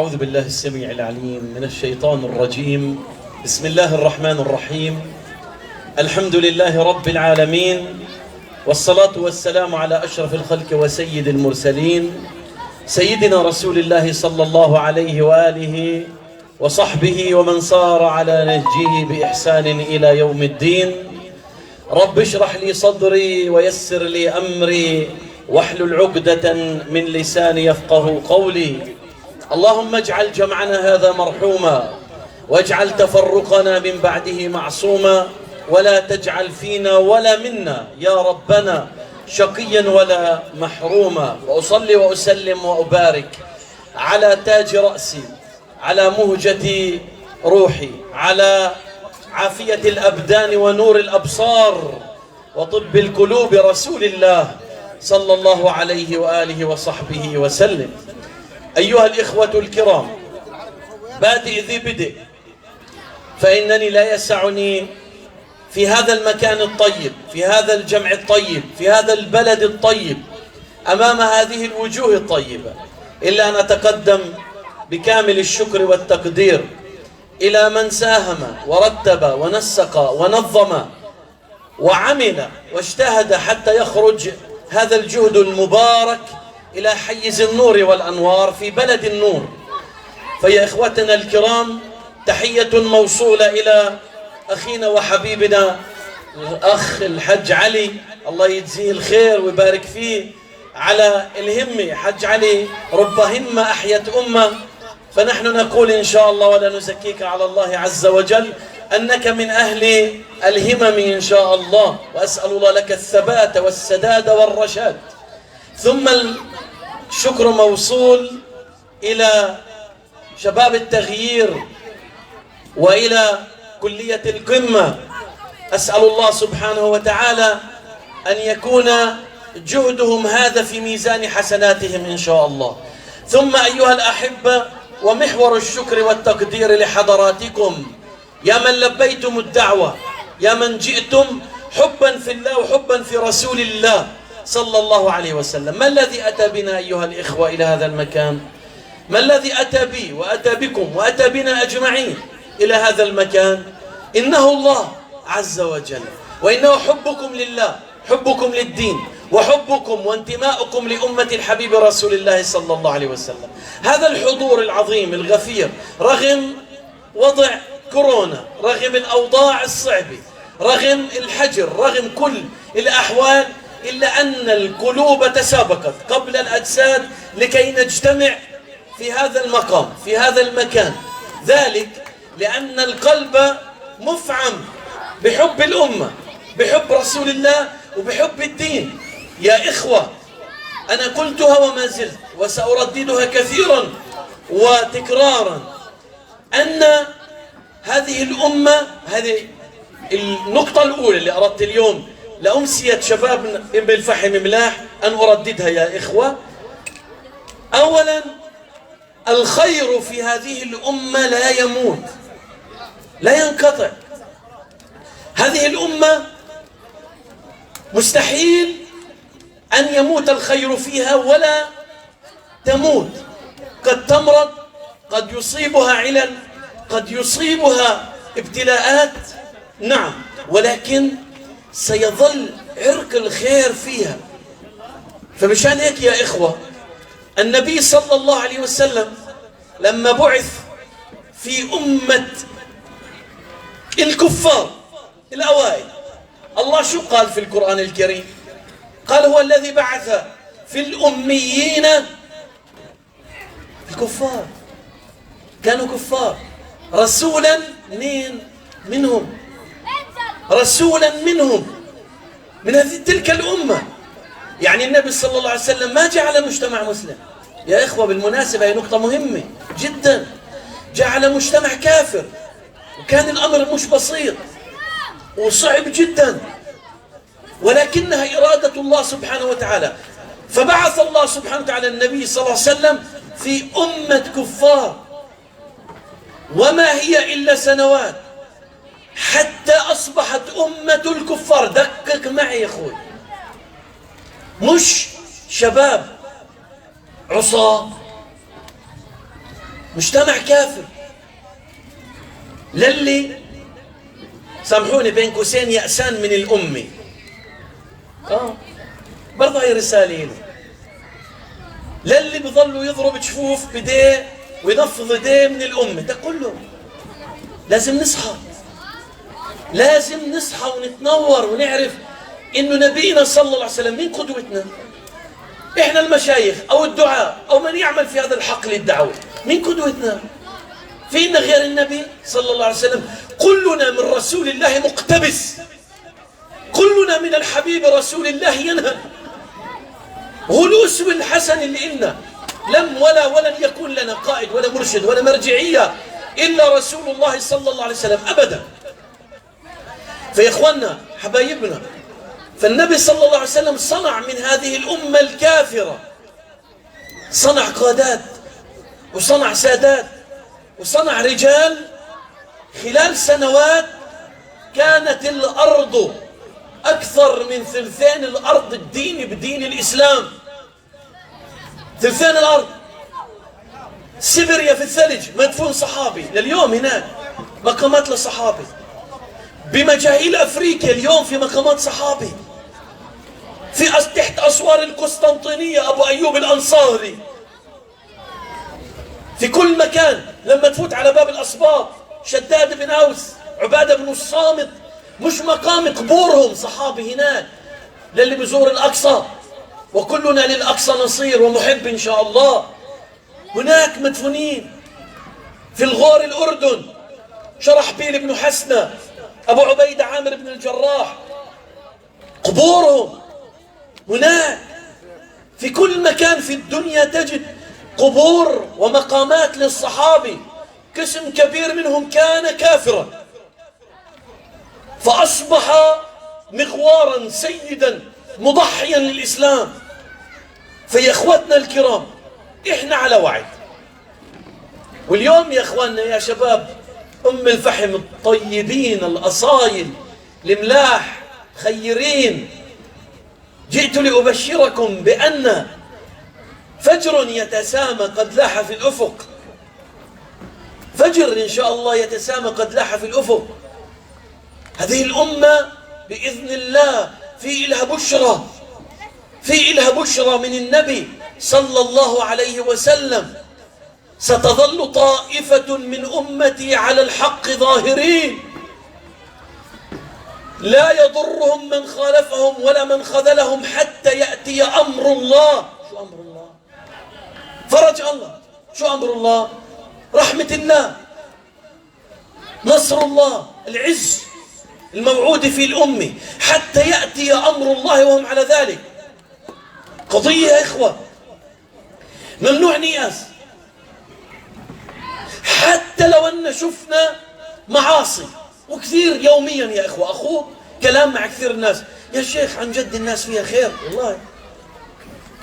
أعوذ بالله السميع العليم من الشيطان الرجيم. بسم الله الرحمن الرحيم. الحمد لله رب العالمين، والصلاة والسلام على أشرف الخلق وسيد المرسلين سيدنا رسول الله صلى الله عليه وآله وصحبه ومن صار على نهجه بإحسان إلى يوم الدين. رب اشرح لي صدري ويسر لي أمري واحلل عقدة من لساني يفقه قولي. اللهم اجعل جمعنا هذا مرحوما، واجعل تفرقنا من بعده معصوما، ولا تجعل فينا ولا منا يا ربنا شقيا ولا محروما. وأصلي وأسلم وأبارك على تاج رأسي، على مهجة روحي، على عافية الأبدان ونور الأبصار وطب القلوب رسول الله صلى الله عليه وآله وصحبه وسلم. أيها الإخوة الكرام، بادئ ذي بدء، فإنني لا يسعني في هذا المكان الطيب، في هذا الجمع الطيب، في هذا البلد الطيب، أمام هذه الوجوه الطيبة، إلا أن أتقدم بكامل الشكر والتقدير إلى من ساهم ورتب ونسق ونظم وعمل واجتهد حتى يخرج هذا الجهد المبارك إلى حيز النور والأنوار في بلد النور. فيا إخوتنا الكرام، تحية موصولة إلى أخينا وحبيبنا الأخ الحج علي، الله يجزيه الخير ويبارك فيه على الهمة. حج علي رب همة أحيت أمة، فنحن نقول إن شاء الله ولا نزكيك على الله عز وجل أنك من أهل الهمم إن شاء الله، وأسأل الله لك الثبات والسداد والرشاد. ثم الشكر موصول إلى شباب التغيير وإلى كلية القمة، أسأل الله سبحانه وتعالى أن يكون جهدهم هذا في ميزان حسناتهم إن شاء الله. ثم أيها الأحبة، ومحور الشكر والتقدير لحضراتكم يا من لبيتم الدعوة، يا من جئتم حبا في الله وحبا في رسول الله صلى الله عليه وسلم. ما الذي أتى بنا أيها الإخوة إلى هذا المكان؟ ما الذي أتى بي وأتى بكم وأتى بنا أجمعين إلى هذا المكان؟ إنه الله عز وجل، وإنه حبكم لله، حبكم للدين، وحبكم وانتماؤكم لأمة الحبيب رسول الله صلى الله عليه وسلم. هذا الحضور العظيم الغفير رغم وضع كورونا، رغم الأوضاع الصعبة، رغم الحجر، رغم كل الأحوال، إلا أن القلوب تسابقت قبل الأجساد لكي نجتمع في هذا المقام، في هذا المكان. ذلك لأن القلب مفعم بحب الأمة، بحب رسول الله وبحب الدين. يا إخوة، أنا قلتها وما زلت وسأرددها كثيرا وتكرارا، أن هذه الأمة، هذه النقطة الأولى اللي أردت اليوم لأمسية شباب بالفحم ملاح أن أرددها يا إخوة. أولا، الخير في هذه الأمة لا يموت، لا ينقطع. هذه الأمة مستحيل أن يموت الخير فيها ولا تموت. قد تمرض، قد يصيبها علل، قد يصيبها ابتلاءات، نعم، ولكن سيظل عرق الخير فيها. فمشان هيك يا إخوة، النبي صلى الله عليه وسلم لما بعث في أمة الكفار الأوائل، الله شو قال في القرآن الكريم؟ قال هو الذي بعث في الأميين الكفار، كانوا كفار، رسولا منهم، رسولا منهم، من تلك الأمة. يعني النبي صلى الله عليه وسلم ما جعل مجتمع مسلم يا إخوة، بالمناسبة هي نقطة مهمة جدا، جعل مجتمع كافر، وكان الأمر مش بسيط وصعب جدا، ولكنها إرادة الله سبحانه وتعالى. فبعث الله سبحانه وتعالى النبي صلى الله عليه وسلم في أمة كفار، وما هي إلا سنوات حتى أصبحت أمة الكفار. دقق معي يا أخوي، مش شباب عصاة، مجتمع كافر. للي سامحوني بين قوسين يأسان من الأمة، برضه هي رسالة له. للي بظلوا يضرب جفوف بديه وينفض ايديه من الأمة، ده كله لازم نصحى، لازم نصحى ونتنور ونعرف إنه نبينا صلى الله عليه وسلم مين قدوتنا؟ إحنا المشايخ أو الدعاء أو من يعمل في هذا الحقل الدعوي، مين قدوتنا؟ فينا غير النبي صلى الله عليه وسلم؟ كلنا من رسول الله مقتبس، كلنا من الحبيب رسول الله ينهى. هو الأسوة الحسن اللي إلنا، ولن يكون لنا قائد ولا مرشد ولا مرجعية إلا رسول الله صلى الله عليه وسلم أبدا. فيا إخواننا حبايبنا، فالنبي صلى الله عليه وسلم صنع من هذه الأمة الكافرة، صنع قادات وصنع سادات وصنع رجال. خلال سنوات كانت الأرض أكثر من ثلثين الأرض الدين بدين الإسلام، ثلثين الأرض. سيبيريا في الثلج مدفون صحابي لليوم هناك، مقامات للصحابي. بمجاهيل أفريقيا اليوم في مقامات صحابي. في تحت أسوار القسطنطينية أبو أيوب الأنصاري. في كل مكان لما تفوت على باب الأسباط، شداد بن أوس، عبادة بن الصامت، مش مقام قبورهم صحابي هناك. للي بزور الأقصى، وكلنا للأقصى نصير ومحب إن شاء الله، هناك مدفونين. في الغور الأردن شرحبيل بن حسنة، أبو عبيدة عامر بن الجراح، قبورهم هناك. في كل مكان في الدنيا تجد قبور ومقامات للصحابي. قسم كبير منهم كان كافرا، فأصبح مغوارا سيدا مضحيا للإسلام. فيا إخوتنا الكرام، إحنا على وعد. واليوم يا إخواننا يا شباب أم الفحم الطيبين الأصايل الملاح خيرين، جئت لأبشركم بأن فجر يتسامى قد لاح في الأفق. فجر إن شاء الله يتسامى قد لاح في الأفق. هذه الأمة بإذن الله في إلها بشرى، في إلها بشرى من النبي صلى الله عليه وسلم. ستظل طائفة من أمتي على الحق ظاهرين، لا يضرهم من خالفهم ولا من خذلهم حتى يأتي أمر الله. شو أمر الله؟ فرج الله. شو أمر الله؟ رحمة الله، نصر الله، العز الموعود في الأمة، حتى يأتي أمر الله وهم على ذلك. قضية يا إخوة ممنوع نياس. حتى لو أن شفنا معاصي وكثير يوميا يا إخوة، أخوه كلام مع كثير الناس، يا شيخ عن جد الناس فيها خير والله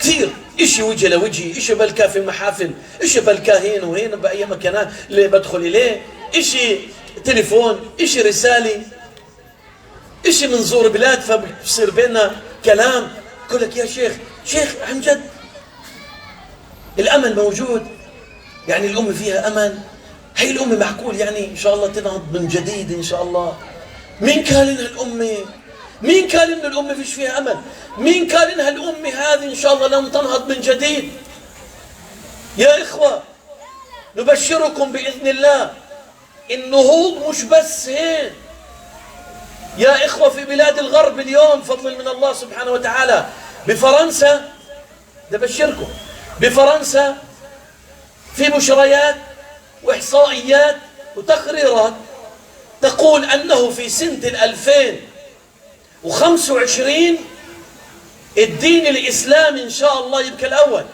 كثير. إشي وجه لوجهي، إشي بلكا في محافل، إشي بلكا هين وهين بأي مكان اللي بدخل إليه، إشي تليفون، إشي رسالة، إشي من زور بلاد فبصير بيننا كلام. يقول لك يا شيخ عن جد الأمل موجود، يعني الأمة فيها أمل. هي الأمة معقول يعني إن شاء الله تنهض من جديد إن شاء الله. مين قال إنها الأمة؟ مين قال إن الأمة فيش فيها أمل؟ مين قال إنها الأمة هذه إن شاء الله لن تنهض من جديد؟ يا إخوة نبشركم بإذن الله النهوض مش بس هين. يا إخوة في بلاد الغرب اليوم فضل من الله سبحانه وتعالى، بفرنسا نبشركم، بفرنسا في بشريات وإحصائيات وتقريرات تقول أنه في سنة 2025 الدين الإسلامي إن شاء الله يبقى الأول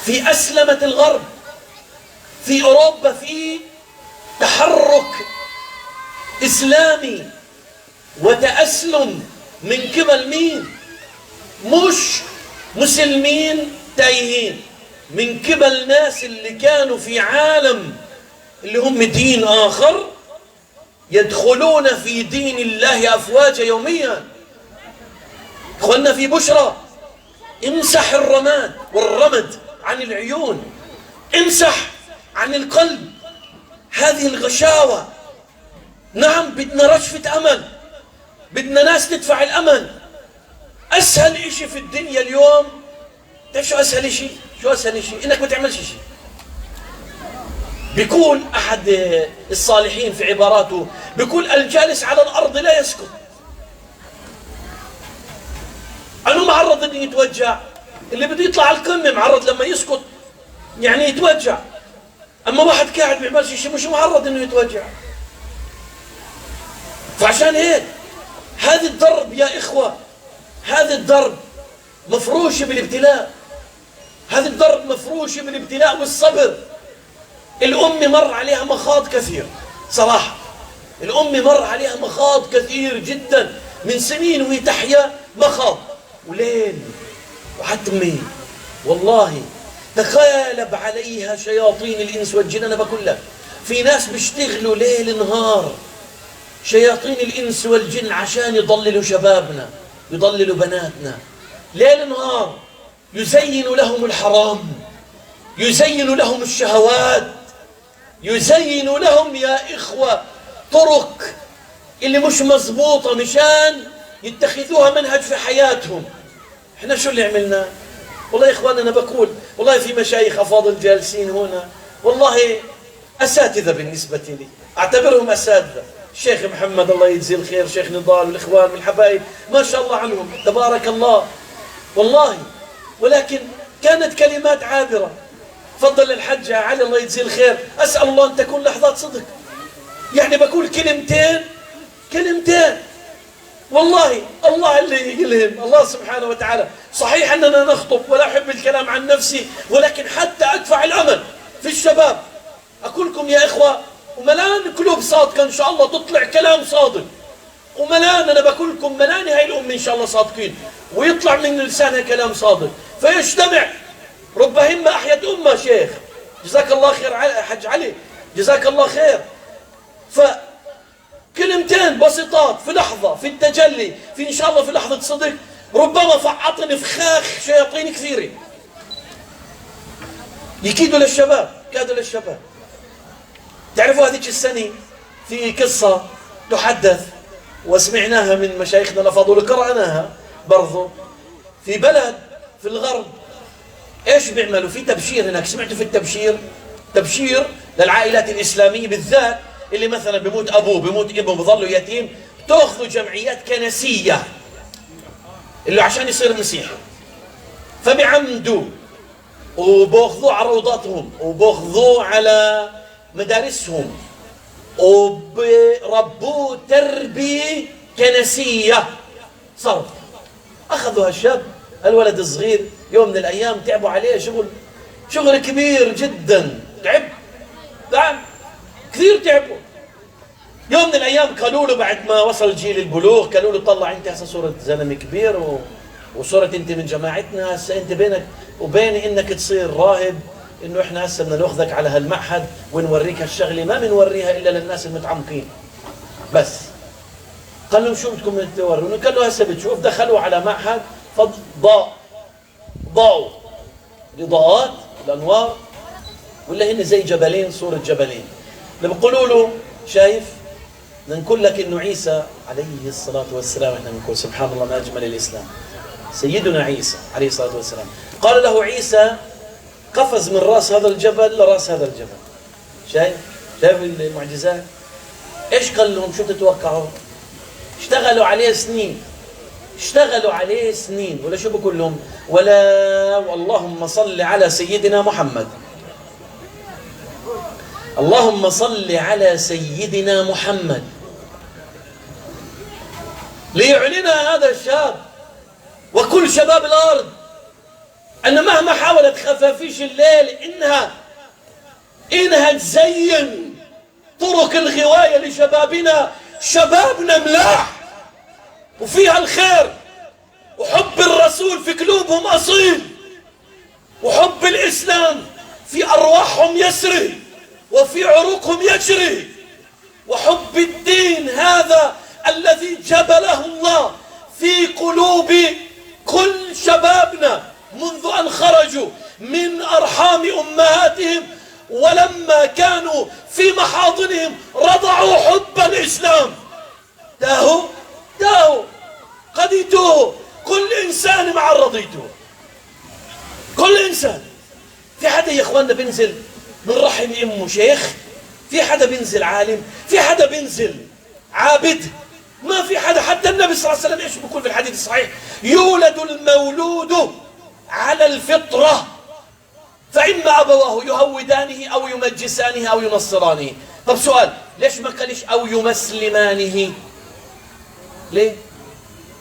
في أسلمة الغرب. في أوروبا في تحرك إسلامي وتأسلم من قبل مين؟ مش مسلمين تايهين، من قبل ناس اللي كانوا في عالم اللي هم دين آخر يدخلون في دين الله أفواجا يوميا. إخواننا في بشرى، امسح الرماد والرمد عن العيون امسح عن القلب هذه الغشاوة. نعم بدنا رشفة أمل، بدنا ناس تدفع الأمل. أسهل إشي في الدنيا اليوم، تعرف شو أسهل إشي؟ شو أسهل إشي؟ إنك ما تعملش إشي. بيقول أحد الصالحين في عباراته، بيقول الجالس على الأرض لا يسكت. أنا معرض إنه يتوجع، اللي بده يطلع على القمة معرض لما يسكت يعني يتوجع، أما واحد قاعد بيعملش شيء مش معرض إنه يتوجع. فعشان هيك هذا الدرب يا إخوة، هذا الدرب مفروش بالابتلاء، هذا الدرب مفروش بالابتلاء والصبر. الأم مر عليها مخاض كثير صراحة، الأم مر عليها مخاض كثير جدا من سنين وهي تحيا مخاض وليل وحتمي. والله تغالب عليها شياطين الإنس والجن. أنا بقول لك في ناس بيشتغلوا ليل نهار شياطين الإنس والجن عشان يضللوا شبابنا، يضللوا بناتنا ليل نهار، يزين لهم الحرام، يزين لهم الشهوات، يزين لهم يا إخوة طرق اللي مش مضبوطة مشان يتخذوها منهج في حياتهم. احنا شو اللي عملنا؟ والله يا إخوان أنا بقول والله في مشايخ أفاضل جالسين هنا والله أساتذة بالنسبة لي، أعتبرهم أساتذة. الشيخ محمد الله يجزيه الخير، شيخ نضال والإخوان والحبايب ما شاء الله عنهم تبارك الله والله، ولكن كانت كلمات عابرة. فضل الحج علي الله يجزيه الخير، أسأل الله أن تكون لحظات صدق، يعني بقول كلمتين والله الله اللي يلهم الله سبحانه وتعالى. صحيح أننا نخطب ولا أحب الكلام عن نفسي، ولكن حتى أدفع الأمل في الشباب. أقول لكم يا إخوة وملان قلوب صادقة إن شاء الله تطلع كلام صادق، وملان أنا بقول لكم ملان هاي الأمة إن شاء الله صادقين ويطلع من لسانها كلام صادق فيجتمع. رب همة أحيت أمة شيخ، جزاك الله خير حج علي، جزاك الله خير. فكلمتين بسيطات في لحظة، في التجلي، في إن شاء الله في لحظة صدق، ربما فعطني فخاخ شياطين كثيرة يكيدوا للشباب، كادوا للشباب. تعرفوا هذيك السنة في قصة تحدث وسمعناها من مشايخنا الأفاضل، قرأناها برضو في بلد في الغرب. ايش بيعملوا في تبشير هناك؟ سمعتوا في التبشير؟ تبشير للعائلات الإسلامية بالذات اللي مثلا بيموت أبوه بيموت ابنه بظلوا يتيم، تأخذوا جمعيات كنسية اللي عشان يصير مسيحي، فبيعمدوا وبأخذوه على روضاتهم وبأخذوه على مدارسهم وبربوه تربية كنسية. صرف أخذوا هالشاب الولد الصغير يوم من الأيام تعبوا عليه شغل كبير جدا، تعب كثير تعبوا. يوم من الأيام قالوا له بعد ما وصل جيل البلوغ قالوا له طلع أنت هسه صورة زلمة كبير وصورة أنت من جماعتنا، هسه أنت بينك وبين إنك تصير راهب إنه إحنا هسه بدنا ناخذك على هالمعهد ونوريك هالشغلة ما بنوريها إلا للناس المتعمقين بس. قال لهم شو بدكم توروني؟ قال له هسه بتشوف. دخلوا على معهد ضاءوا الإضاءات الأنوار ولا هن زي جبلين، صورة جبلين. اللي بيقولوا له شايف نقول لك إنه عيسى عليه الصلاة والسلام، إحنا بنقول سبحان الله ما أجمل الإسلام، سيدنا عيسى عليه الصلاة والسلام قال له عيسى قفز من راس هذا الجبل لراس هذا الجبل. شايف المعجزات؟ إيش قال لهم؟ شو تتوقعوا؟ اشتغلوا عليه سنين ولا شو بقول لهم؟ ولا اللهم صل على سيدنا محمد، اللهم صل على سيدنا محمد، ليعلن هذا الشاب وكل شباب الأرض أن مهما حاولت خفافيش الليل إنها تزين طرق الغواية لشبابنا. شبابنا ملاح وفيها الخير وحب الرسول في قلوبهم أصيل، وحب الإسلام في أرواحهم يسري وفي عروقهم يجري، وحب الدين هذا الذي جبله الله في قلوب كل شبابنا منذ أن خرجوا من أرحام أرحام أمهاتهم، ولما كانوا في محاضنهم رضعوا حب الإسلام. تاهوا قد يتوه. كل إنسان مع رضيته، كل إنسان. في حدا يا إخواننا بينزل من رحم أمه شيخ، في حدا بينزل عالم، في حدا بينزل عابد، ما في حدا. حتى النبي صلى الله عليه وسلم ايش بيقول في الحديث الصحيح؟ يولد المولود على الفطرة، فإما أبواه يهودانه أو يمجسانه أو ينصرانه. طب سؤال، ليش ما قالش أو يمسلمانه؟ ليه؟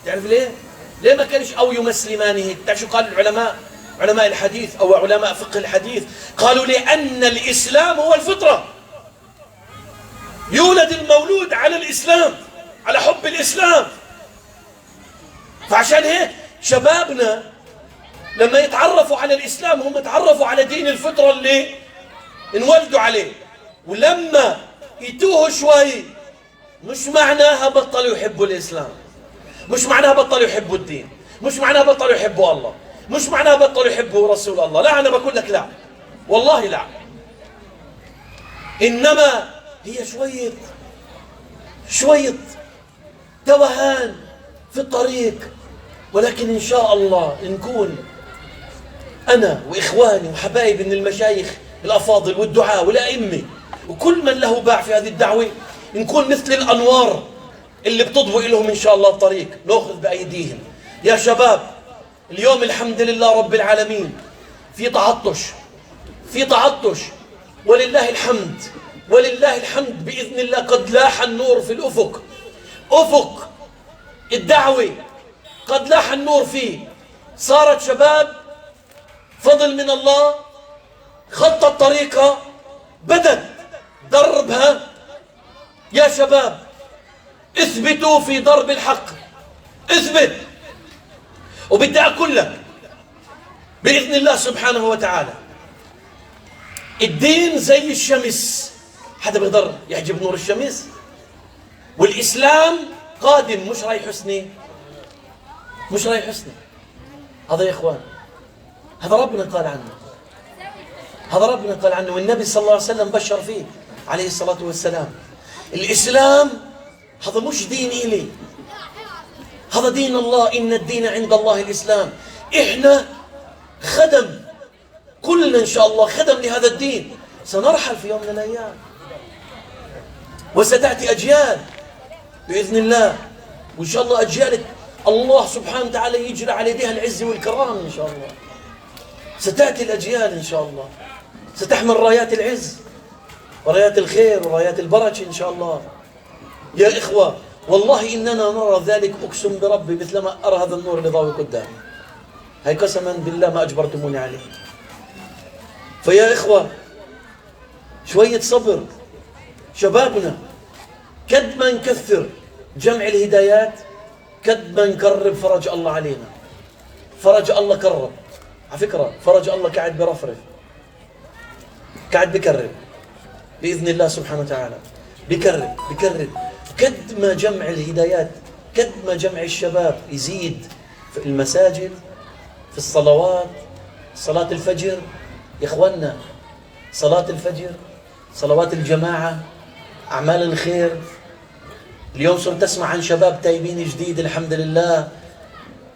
تعرف ليه؟ ليه ما قالش أو يمسلمانه؟ تعرف شو قال العلماء؟ علماء الحديث أو علماء فقه الحديث قالوا لأن الإسلام هو الفطرة. يولد المولود على الإسلام، على حب الإسلام. فعشان هيك شبابنا لما يتعرفوا على الإسلام هم يتعرفوا على دين الفطرة اللي انولدوا عليه. ولما يتوهوا شوي مش معناها بطلوا يحبوا الإسلام، مش معناها بطلوا يحبوا الدين، مش معناها بطلوا يحبوا الله، مش معناها بطلوا يحبوا رسول الله. لا، أنا بقول لك لا، والله لا. إنما هي شوية توهان في الطريق. ولكن إن شاء الله نكون أنا وإخواني وحبايبي من المشايخ الأفاضل والدعاء والأئمة وكل من له باع في هذه الدعوة، نكون مثل الأنوار اللي بتضوي لهم إن شاء الله الطريق، نأخذ بأيديهم. يا شباب، اليوم الحمد لله رب العالمين في تعطش، ولله الحمد، ولله الحمد. بإذن الله قد لاح النور في الأفق، أفق الدعوة قد لاح النور فيه. صارت شباب فضل من الله، خط الطريقة بدت دربها. يا شباب اثبتوا في ضرب الحق، اثبت. وبدي أقول لك بإذن الله سبحانه وتعالى الدين زي الشمس، حدا بيقدر يحجب نور الشمس؟ والإسلام قادم، مش رايح حسني، مش رايح حسني. هذا يا إخوان، هذا ربنا قال عنه، هذا ربنا قال عنه، والنبي صلى الله عليه وسلم بشر فيه عليه الصلاة والسلام. الإسلام هذا مش دين إلي، هذا دين الله. إن الدين عند الله الإسلام. إحنا خدم، كلنا إن شاء الله خدم لهذا الدين. سنرحل في يوم من الأيام، وستأتي أجيال بإذن الله، وإن شاء الله أجيالك الله سبحانه وتعالى يجري على يديها العز والكرام إن شاء الله. ستأتي الأجيال إن شاء الله ستحمل رايات العز ورايات الخير ورايات البركة إن شاء الله. يا إخوة والله إننا نرى ذلك، أقسم بربي مثلما أرى هذا النور اللي ضاوي قدامي، هاي قسما بالله ما أجبرتموني عليه. فيا إخوة شوية صبر. شبابنا كد ما نكثر جمع الهدايات، كد ما نقرب فرج الله علينا. فرج الله قرب، على فكرة فرج الله قاعد برفرف، قاعد بكرب بإذن الله سبحانه وتعالى، بكرب. كد ما جمع الهدايات، كد ما جمع الشباب يزيد في المساجد، في الصلوات، صلاة الفجر. يا إخواننا صلاة الفجر، صلوات الجماعة، أعمال الخير. اليوم صرت أسمع عن شباب تايبين جديد الحمد لله،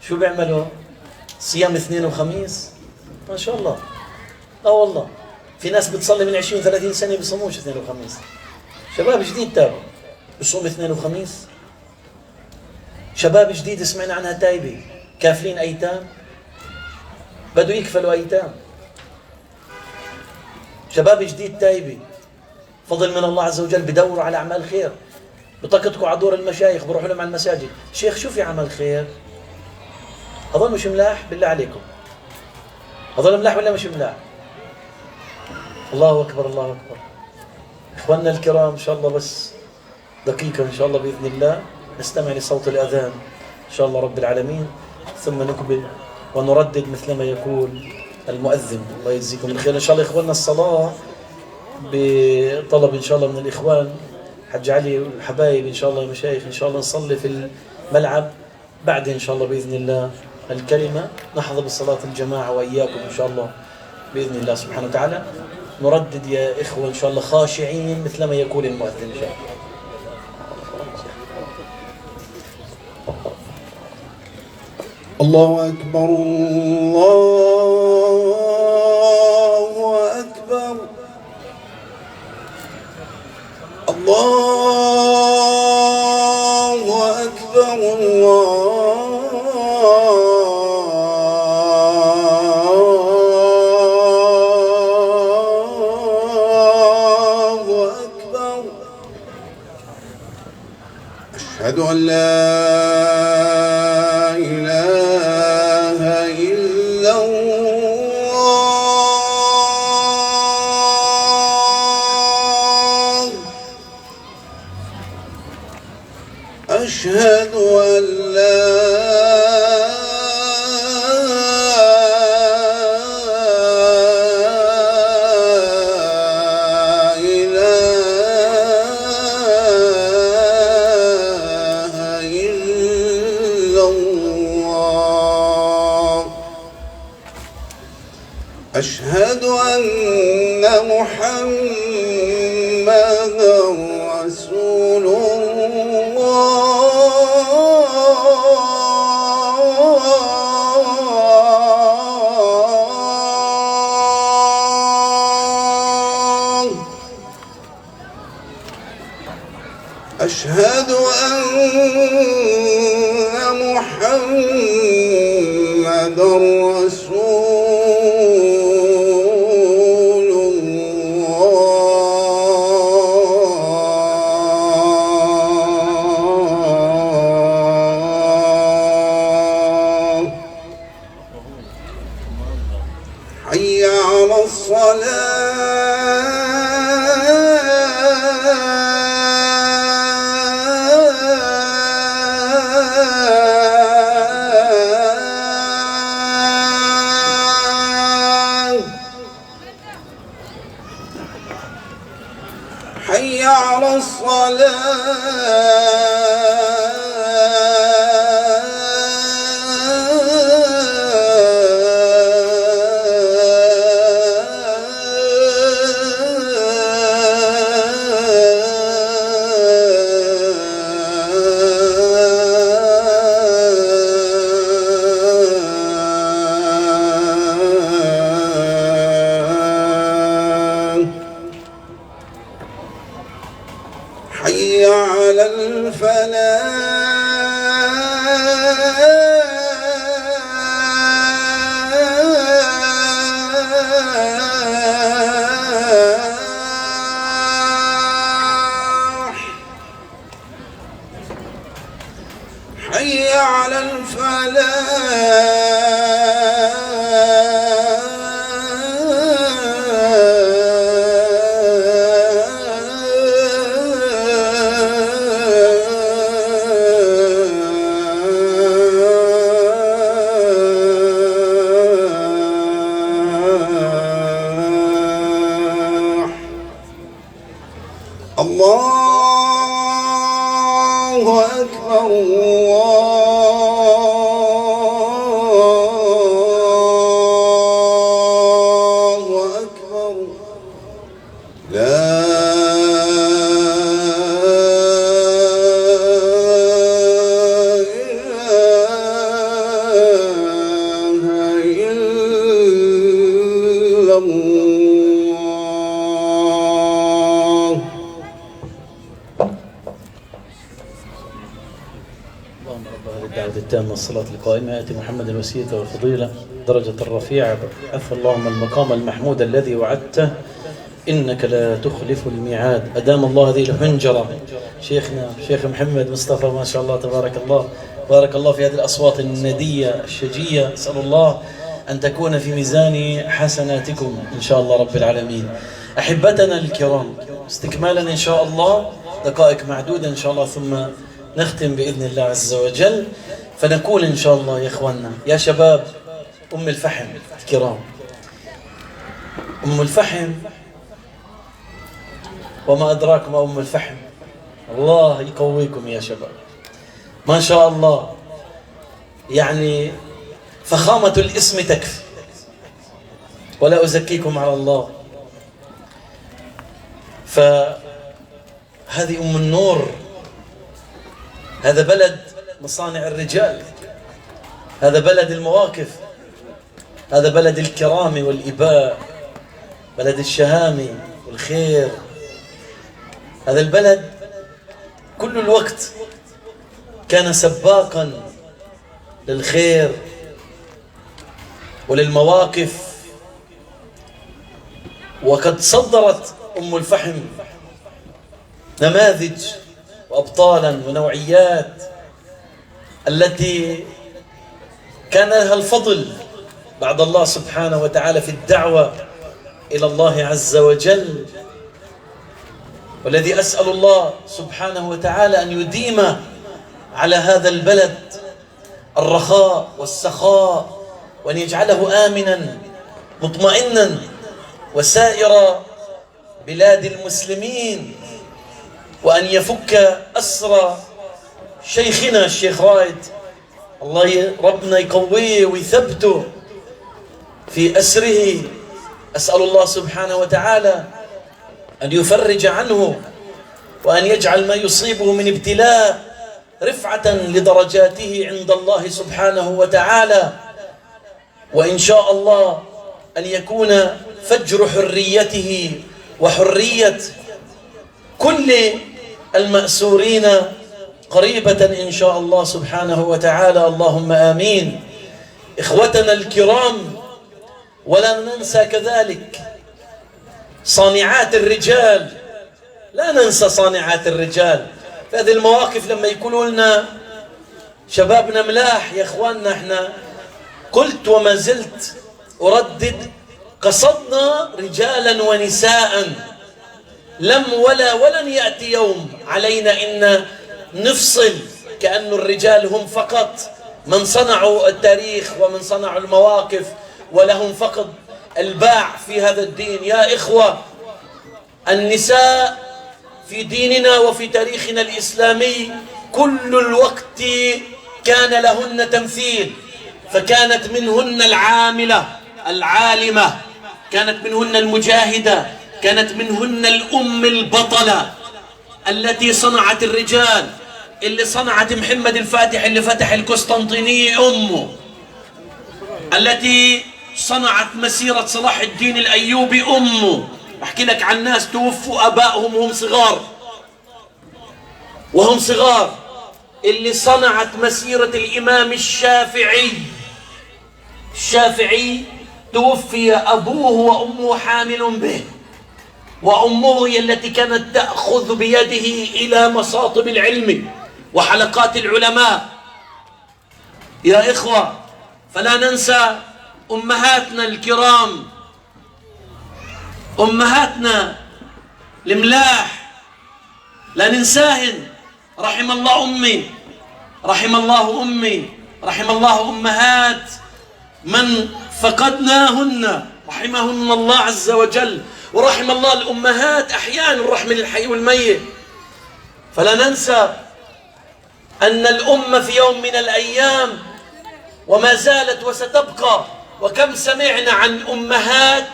شو بيعملوا؟ صيام اثنين وخميس، ما شاء الله. والله في ناس بتصلي من 20-30 سنة بيصوموش اثنين وخميس. شباب جديد تابوا بصوم اثنين وخميس. شباب جديد سمعنا عنها تايبة كافلين أيتام، بدوا يكفلوا أيتام. شباب جديد تايبة فضل من الله عز وجل، بدوروا على أعمال خير، بطقطقوا على دور المشايخ، بروحوا لهم على المساجد. شيخ شو في عمل خير؟ هذول مش ملاح بالله عليكم؟ هذول ملاح ولا مش ملاح؟ الله أكبر، الله أكبر. إخواننا الكرام إن شاء الله بس دقيقة إن شاء الله بإذن الله نستمع لصوت الأذان إن شاء الله رب العالمين، ثم نقبل ونردد مثلما يقول المؤذن. الله يجزيكم الخير. إن شاء الله إخواننا الصلاة بطلب إن شاء الله من الإخوان حج علي والحبايب إن شاء الله المشايخ، إن شاء الله نصلي في الملعب بعد إن شاء الله بإذن الله الكلمة، نحظى بالصلاة الجماعة وإياكم إن شاء الله بإذن الله سبحانه وتعالى. نردد يا إخوة إن شاء الله خاشعين مثل ما يقول المؤذن إن شاء الله. الله أكبر الله أكبر الله أكبر الله أكبر. أشهد أن لا إله إلا الله. أشهد أن لا أشهد أن محمدًا رسول الله. أشهد أن محمدًا رسول الله. حي على الصلاة. حي على الصلاة. حي على الفلاح. حي على الفلاح. الله أكبر الله أكبر. لا إله إلا الله. اللهم رب هذه الدعوة التامة الصلاة القائمة آت محمد الوسيلة والفضيلة درجة الرفيعة عفى اللهم المقام المحمود الذي وعدته إنك لا تخلف الميعاد. أدام الله هذه الحنجرة شيخنا شيخ محمد مصطفى ما شاء الله تبارك الله. بارك الله في هذه الأصوات الندية الشجية. أسأل الله أن تكون في ميزان حسناتكم إن شاء الله رب العالمين. أحبتنا الكرام، استكمالا إن شاء الله دقائق معدودة إن شاء الله ثم نختم بإذن الله عز وجل. فنقول إن شاء الله يا إخواننا يا شباب أم الفحم الكرام، أم الفحم وما أدراك ما أم الفحم. الله يقويكم يا شباب ما شاء الله. يعني فخامة الاسم تكفي. ولا أزكيكم على الله. فهذه أم النور، هذا بلد مصانع الرجال، هذا بلد المواقف، هذا بلد الكرام والإباء، بلد الشهامة والخير. هذا البلد كل الوقت كان سباقا للخير وللمواقف. وقد صدرت أم الفحم نماذج وأبطالا ونوعيات التي كان لها الفضل بعد الله سبحانه وتعالى في الدعوة إلى الله عز وجل، والذي أسأل الله سبحانه وتعالى أن يديم على هذا البلد الرخاء والسخاء، وأن يجعله آمنا مطمئنا، وسائر بلاد المسلمين، وأن يفك أسر شيخنا الشيخ رائد، الله ربنا يقويه ويثبته في أسره. أسأل الله سبحانه وتعالى أن يفرج عنه، وأن يجعل ما يصيبه من ابتلاء رفعة لدرجاته عند الله سبحانه وتعالى، وإن شاء الله أن يكون فجر حريته وحرية كل المأسورين قريبة إن شاء الله سبحانه وتعالى، اللهم آمين. إخوتنا الكرام، ولا ننسى كذلك صانعات الرجال، لا ننسى صانعات الرجال في هذه المواقف. لما يقولوا لنا شبابنا ملاح، يا إخواننا احنا قلت وما زلت أردد، قصدنا رجالا ونساء. لم ولن يأتي يوم علينا إن نفصل كأن الرجال هم فقط من صنعوا التاريخ ومن صنعوا المواقف ولهم فقط الباع في هذا الدين. يا إخوة، النساء في ديننا وفي تاريخنا الإسلامي كل الوقت كان لهن تمثيل، فكانت منهن العاملة العالمة، كانت منهن المجاهدة، كانت منهن الأم البطلة التي صنعت الرجال، اللي صنعت محمد الفاتح اللي فتح القسطنطينية أمه، التي صنعت مسيرة صلاح الدين الأيوبي أمه. أحكي لك عن ناس توفوا أبائهم وهم صغار، اللي صنعت مسيرة الإمام الشافعي توفي أبوه وأمه حامل به، وأمه هي التي كانت تأخذ بيده إلى مصاطب العلم وحلقات العلماء. يا إخوة، فلا ننسى أمهاتنا الكرام، أمهاتنا الملاح، لا ننساهن. رحم الله أمي، رحم الله أمي، رحم الله أمهات من فقدناهن، رحمهن الله عز وجل، ورحم الله الأمهات أحيانا، الرحم للحي والميت. فلا ننسى أن الأمة في يوم من الأيام وما زالت وستبقى، وكم سمعنا عن أمهات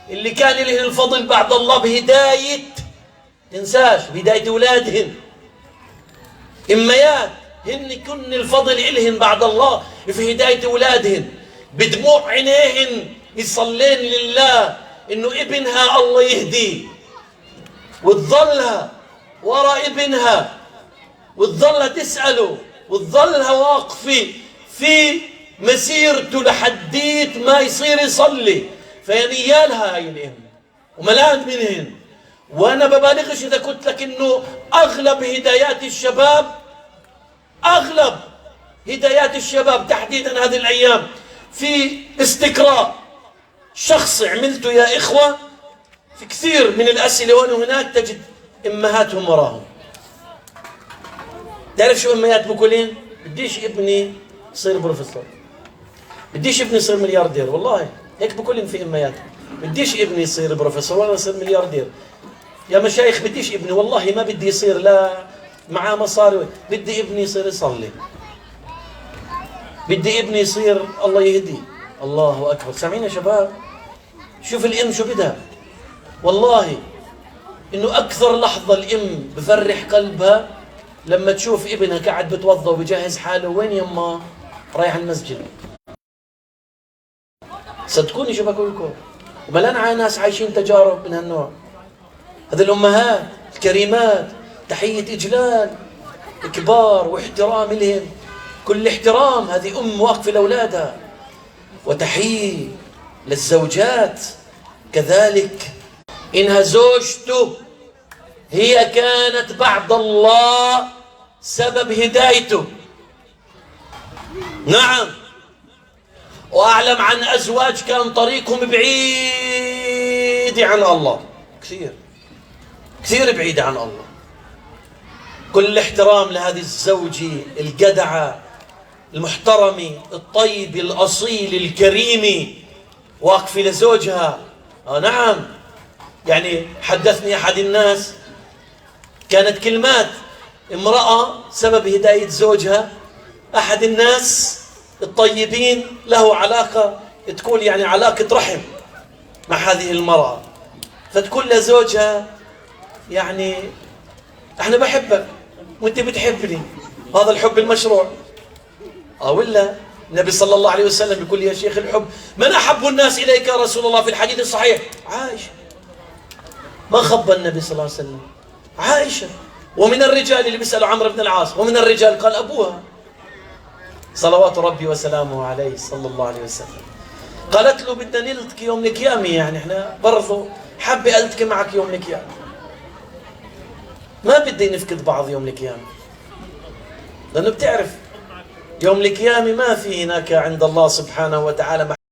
اللي كان لهن الفضل بعد الله بهداية، تنساش بهداية أولادهن، أميات هن كن الفضل إلهن بعد الله في هداية أولادهن، بدموع عينيهن يصلين لله إنه ابنها الله يهديه، وتظلها وراء ابنها، وتظلها تسأله، وتظلها واقفة في مسيرته لحديت ما يصير يصلي. فينيالها هاي الأم وملان منهن. وأنا ببالغش إذا قلت لك إنه أغلب هدايات الشباب تحديدا هذه الأيام في استقراء شخصي عملته يا إخوة، في كثير من الأسئلة هنا وهناك تجد أمهاتهم وراهم. تعرف شو أمهات بقولين؟ بديش ابني يصير بروفيسور، بديش ابني يصير ملياردير، والله هيك بقولين في أمهات، بديش ابني يصير بروفيسور ولا يصير ملياردير. يا مشايخ بديش ابني، والله ما بدي يصير لا معاه مصاري، بدي ابني يصير يصلي، بدي ابني يصير الله يهديه. الله أكبر. سامعين يا شباب؟ شوف الأم شو بدها. والله إنه أكثر لحظة الأم بفرح قلبها لما تشوف ابنها قاعد بتوضى وبجهز حاله. وين يما؟ رايح المسجد. صدقوني شو بقول لكم، وملان على ناس عايشين تجارب من هالنوع. هذه الأمهات الكريمات تحية إجلال كبار واحترام لهم، كل احترام. هذه أم واقفة لأولادها. وتحية للزوجات كذلك، إنها زوجته هي كانت بعد الله سبب هدايته. نعم. وأعلم عن أزواج كان طريقهم بعيد عن الله، كثير بعيد عن الله. كل احترام لهذه الزوجة الجدعة المحترمة الطيبة الأصيلة الكريمة، واقفة لزوجها. نعم. يعني حدثني أحد الناس، كانت كلمات امرأة سبب هداية زوجها. أحد الناس الطيبين له علاقة، تقول يعني علاقة رحم مع هذه المرأة، فتقول لزوجها يعني احنا بحبك وانت بتحبني، هذا الحب المشروع. ولا النبي صلى الله عليه وسلم يقول يا شيخ الحب من أحب الناس إليك يا رسول الله في الحديث الصحيح؟ عائشة. ما خبى النبي صلى الله عليه وسلم عائشة. ومن الرجال اللي بيسألوا عمرو بن العاص، ومن الرجال قال أبوها صلوات ربي وسلامه عليه صلى الله عليه وسلم. قالت له بدنا نلتقي يوم القيامة، يعني احنا برضه حابة ألتقي معك يوم القيامة، ما بدي نفقد بعض يوم القيامة، لأنه بتعرف يوم القيامة ما في هناك عند الله سبحانه وتعالى